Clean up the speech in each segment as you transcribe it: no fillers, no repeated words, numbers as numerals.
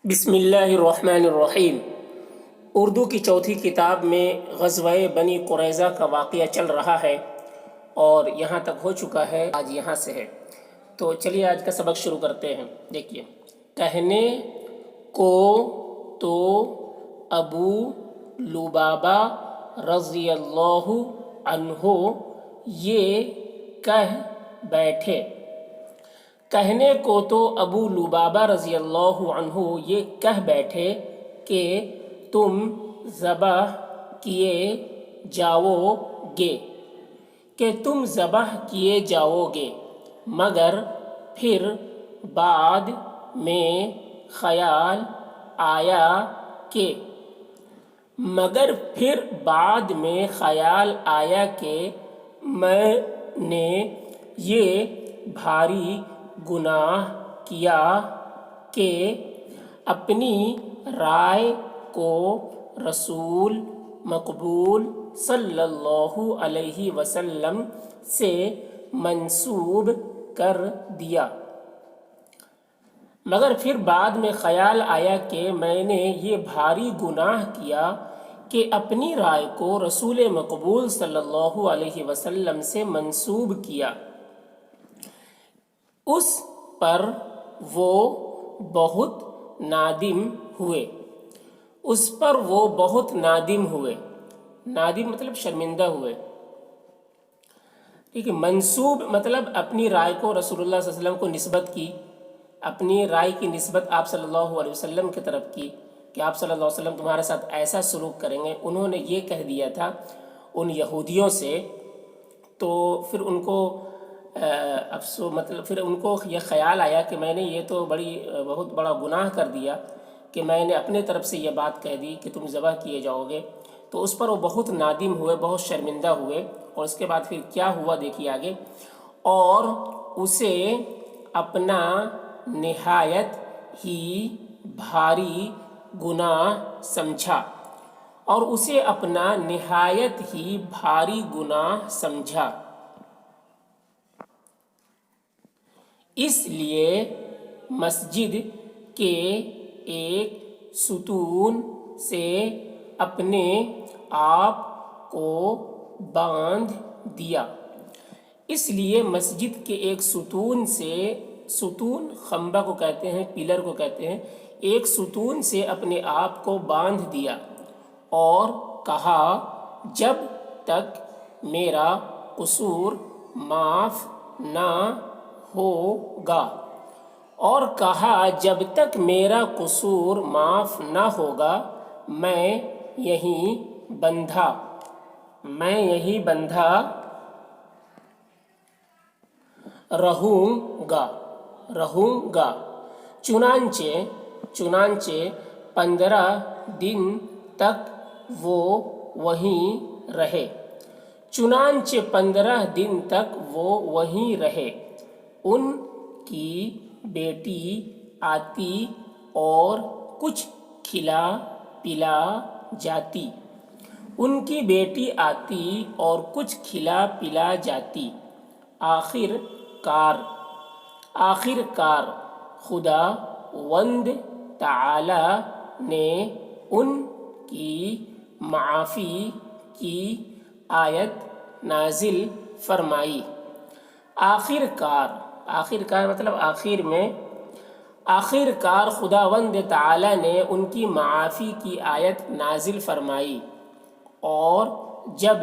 بسم اللہ الرحمن الرحیم۔ اردو کی چوتھی کتاب میں غزوہ بنی قریظہ کا واقعہ چل رہا ہے اور یہاں تک ہو چکا ہے، آج یہاں سے ہے۔ تو چلیے آج کا سبق شروع کرتے ہیں۔ دیکھیے، کہنے کو تو ابو لبابہ رضی اللہ عنہ یہ کہہ بیٹھے۔ کہنے کو تو ابو لبابہ رضی اللہ عنہ یہ کہہ بیٹھے کہ تم ذبح کیے جاؤ گے، مگر پھر بعد میں خیال آیا کہ میں نے یہ بھاری گناہ کیا کہ اپنی رائے کو رسول مقبول صلی اللہ علیہ وسلم سے منسوب کر دیا، مگر پھر بعد میں خیال آیا کہ میں نے یہ بھاری گناہ کیا کہ اپنی رائے کو رسول مقبول صلی اللہ علیہ وسلم سے منسوب کیا۔ اس پر وہ بہت نادم ہوئے۔ نادم مطلب شرمندہ ہوئے۔ ٹھیک ہے، منسوب مطلب اپنی رائے کو رسول اللہ صلی اللہ علیہ وسلم کو نسبت کی، اپنی رائے کی نسبت آپ صلی اللہ علیہ وسلم کی طرف کی کہ آپ صلی اللہ علیہ وسلم تمہارے ساتھ ایسا سلوک کریں گے۔ انہوں نے یہ کہہ دیا تھا ان یہودیوں سے، تو پھر ان کو پھر ان کو یہ خیال آیا کہ میں نے یہ تو بہت بڑا گناہ کر دیا کہ میں نے اپنے طرف سے یہ بات کہہ دی کہ تم ذبح کیے جاؤ گے۔ تو اس پر وہ بہت نادم ہوئے، بہت شرمندہ ہوئے۔ اور اس کے بعد پھر کیا ہوا دیکھیے آگے۔ اور اسے اپنا نہایت ہی بھاری گناہ سمجھا، اس لیے مسجد کے ایک ستون سے اپنے آپ کو باندھ دیا۔ اس لیے مسجد کے ایک ستون سے، ستون خمبہ کو کہتے ہیں، پلر کو کہتے ہیں، ایک ستون سے اپنے آپ کو باندھ دیا اور کہا جب تک میرا قصور معاف نہ ہوگا، میں یہیں بندھا رہوں گا۔ چنانچہ 15 دن تک وہ وہیں رہے۔ ان کی بیٹی آتی اور کچھ کھلا پلا جاتی۔ آخر کار خداوند تعالی نے ان کی معافی کی آیت نازل فرمائی۔ آخر کار مطلب آخر کار خداوند تعالی نے ان کی معافی کی آیت نازل فرمائی، اور جب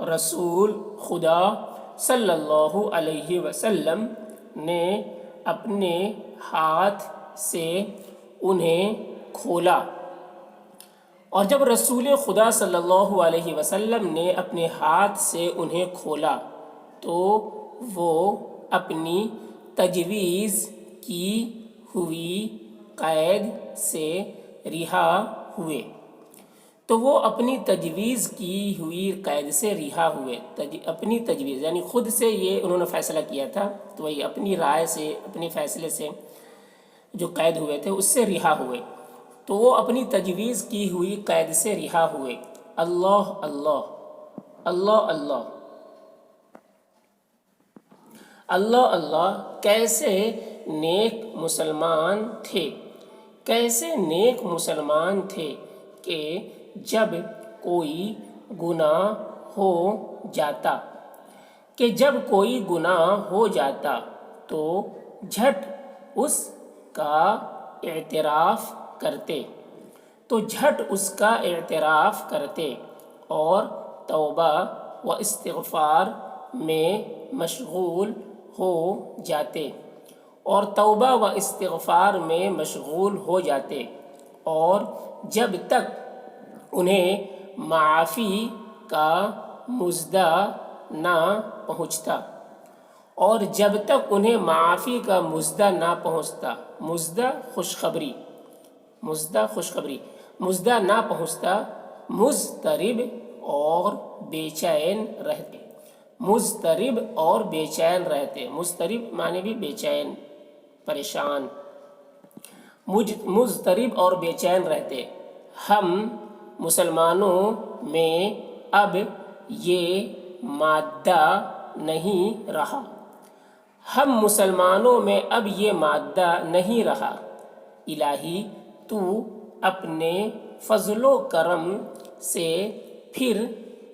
رسول خدا صلی اللہ علیہ وسلم نے اپنے ہاتھ سے انہیں کھولا، تو وہ اپنی تجویز کی ہوئی قید سے رہا ہوئے۔ اپنی تجویز یعنی خود سے یہ انہوں نے فیصلہ کیا تھا، تو وہی اپنی رائے سے، اپنے فیصلے سے جو قید ہوئے تھے اس سے رہا ہوئے، تو وہ اپنی تجویز کی ہوئی قید سے رہا ہوئے۔ اللہ اللہ اللہ اللہ اللہ اللہ کیسے نیک مسلمان تھے، کیسے نیک مسلمان تھے کہ جب کوئی گناہ ہو جاتا تو جھٹ اس کا اعتراف کرتے اور توبہ و استغفار میں مشغول ہو جاتے اور جب تک انہیں معافی کا مژدہ نہ پہنچتا مضطرب اور بے چین رہتے مضطرب معنی بھی بے چین، پریشان، مضطرب اور بے چین رہتے۔ ہم مسلمانوں میں اب یہ مادہ نہیں رہا۔ الہی تو اپنے فضل و کرم سے پھر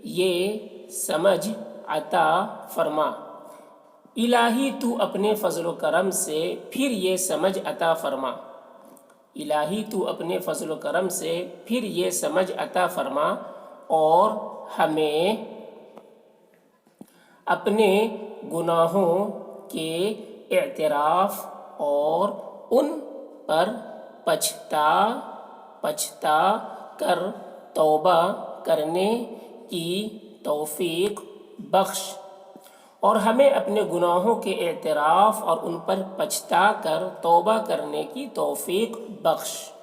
یہ سمجھ عطا فرما۔ الہی تو اپنے فضل و کرم سے پھر یہ سمجھ عطا فرما اور ہمیں اپنے گناہوں کے اعتراف اور ان پر پچھتا کر توبہ کرنے کی توفیق بخش۔